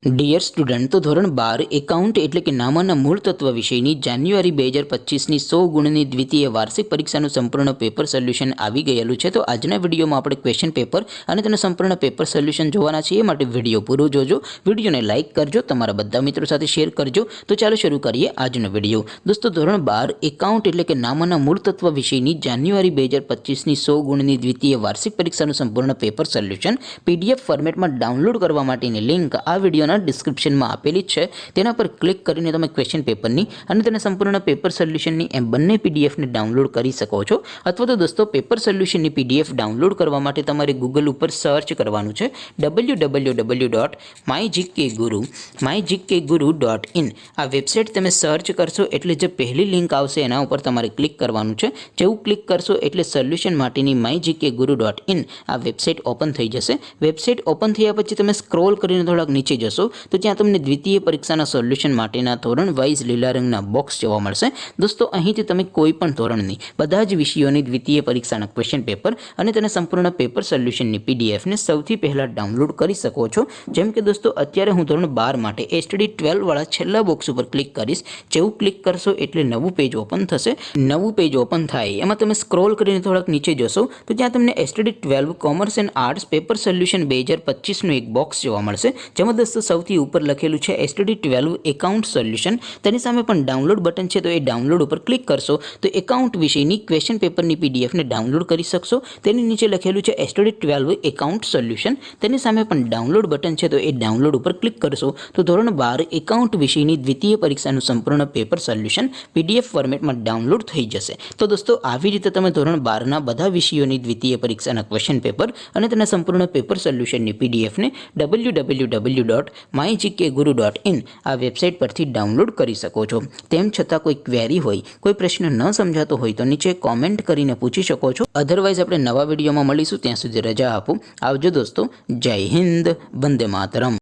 Dear student, તો ધોરણ 12 account એટલે કે નામાના મૂળ તત્વ વિષયની જાન્યુઆરી 2025ની 100 ગુણની દ્વિતીય વાર્ષિક પરીક્ષાનું સંપૂર્ણ પેપર સોલ્યુશન આવી ગયેલું છે। તો આજના વિડીયોમાં આપણે ક્વેશ્ચન પેપર અને તેનું સંપૂર્ણ પેપર સોલ્યુશન જોવાના છીએ। એ માટે વિડીયો પૂરો જોજો, વિડીયોને લાઇક કરજો, તમારા બધા મિત્રો સાથે શેર કરજો। તો ચાલો શરૂ કરીએ આજનો વિડીયો। દોસ્તો, ધોરણ 12 એકાઉન્ટ એટલે કે નામાના મૂળ તત્વ વિષયની જાન્યુઆરી 2025ની 100 ગુણની દ્વિતીય વાર્ષિક પરીક્ષાનું સંપૂર્ણ પેપર સોલ્યુશન પીડીએફ ફોર્મેટમાં ડાઉનલોડ કરવા માટેની લિંક આ વિડીયોના ડિસ્ક્રિપ્શનમાં આપેલી છે। તેના પર ક્લિક કરીને તમે ક્વેશ્ચન પેપરની અને તેના સંપૂર્ણ પેપર સોલ્યુશનની એમ બંને પીડીએફને ડાઉનલોડ કરી શકો છો। અથવા તો દોસ્તો, પેપર સોલ્યુશનની પીડીએફ ડાઉનલોડ કરવા માટે તમારે ગૂગલ ઉપર સર્ચ કરવાનું છે www.mygkguru.in। આ વેબસાઇટ તમે સર્ચ કરશો એટલે જે પહેલી લિંક આવશે એના ઉપર તમારે ક્લિક કરવાનું છે। જેવું ક્લિક કરશો એટલે સોલ્યુશન માટેની mygkguru.in આ વેબસાઇટ ઓપન થઈ જશે। વેબસાઇટ ઓપન થયા પછી તમે સ્ક્રોલ કરીને થોડાક નીચે જશો તો ત્યાં તમને દ્વિતીય પરીક્ષાના સોલ્યુશન માટેના ધોરણ વાઇઝ લીલા રંગના બોક્સ જોવા મળશે। દોસ્તો, અહીંથી તમે કોઈ પણ ધોરણની બધા જ વિષયોની દ્વિતીય પરીક્ષાના ક્વેશ્ચન પેપર અને તેના સંપૂર્ણ પેપર સોલ્યુશનની પીડીએફને સૌથી પહેલાં ડાઉનલોડ કરી શકો છો। જેમ કે દોસ્તો, અત્યારે હું ધોરણ 12 માટે એસટીડી 12 વાળા છેલ્લા બોક્સ ઉપર ક્લિક કરીશ। જેવું ક્લિક કરશો એટલે નવું પેજ ઓપન થશે। નવું પેજ ઓપન થાય એમાં તમે સ્ક્રોલ કરીને થોડાક નીચે જશો તો ત્યાં તમને STD 12 commerce and arts paper solution 2025નું એક બોક્સ જોવા મળશે। જેમાં દોસ્તો સૌથી ઉપર લખેલું છે એસટીડી 12 એકાઉન્ટ સોલ્યુશન। તેની સામે પણ ડાઉનલોડ બટન છે, તો એ ડાઉનલોડ ઉપર ક્લિક કરશો તો એકાઉન્ટ વિષયની ક્વેશ્ચન પેપરની પીડીએફને ડાઉનલોડ કરી શકશો। તેની નીચે લખેલું છે એસટીડી 12 એકાઉન્ટ સોલ્યુશન। તેની સામે પણ ડાઉનલોડ બટન છે, તો એ ડાઉનલોડ ઉપર ક્લિક કરશો તો ધોરણ 12 એકાઉન્ટ વિષયની દ્વિતીય પરીક્ષાનું સંપૂર્ણ પેપર સોલ્યુશન પીડીએફ ફોર્મેટમાં ડાઉનલોડ થઈ જશે। તો દોસ્તો, આવી રીતે તમે ધોરણ 12ના બધા વિષયોની દ્વિતીય પરીક્ષાના ક્વેશ્ચન પેપર અને તેના સંપૂર્ણ પેપર સોલ્યુશનની પીડીએફને www.mygkguru.in આ વેબસાઇટ પરથી ડાઉનલોડ કરી શકો છો। તેમ છતાં કોઈ ક્વેરી હોય, કોઈ પ્રશ્ન ન સમજાતો હોય તો નીચે કોમેન્ટ કરીને પૂછી શકો છો। અધરવાઇઝ આપણે નવા વિડીયોમાં મળીશું, ત્યાં સુધી રજા આપો। આવજો દોસ્તો, જય હિન્દ, વંદે માતરમ।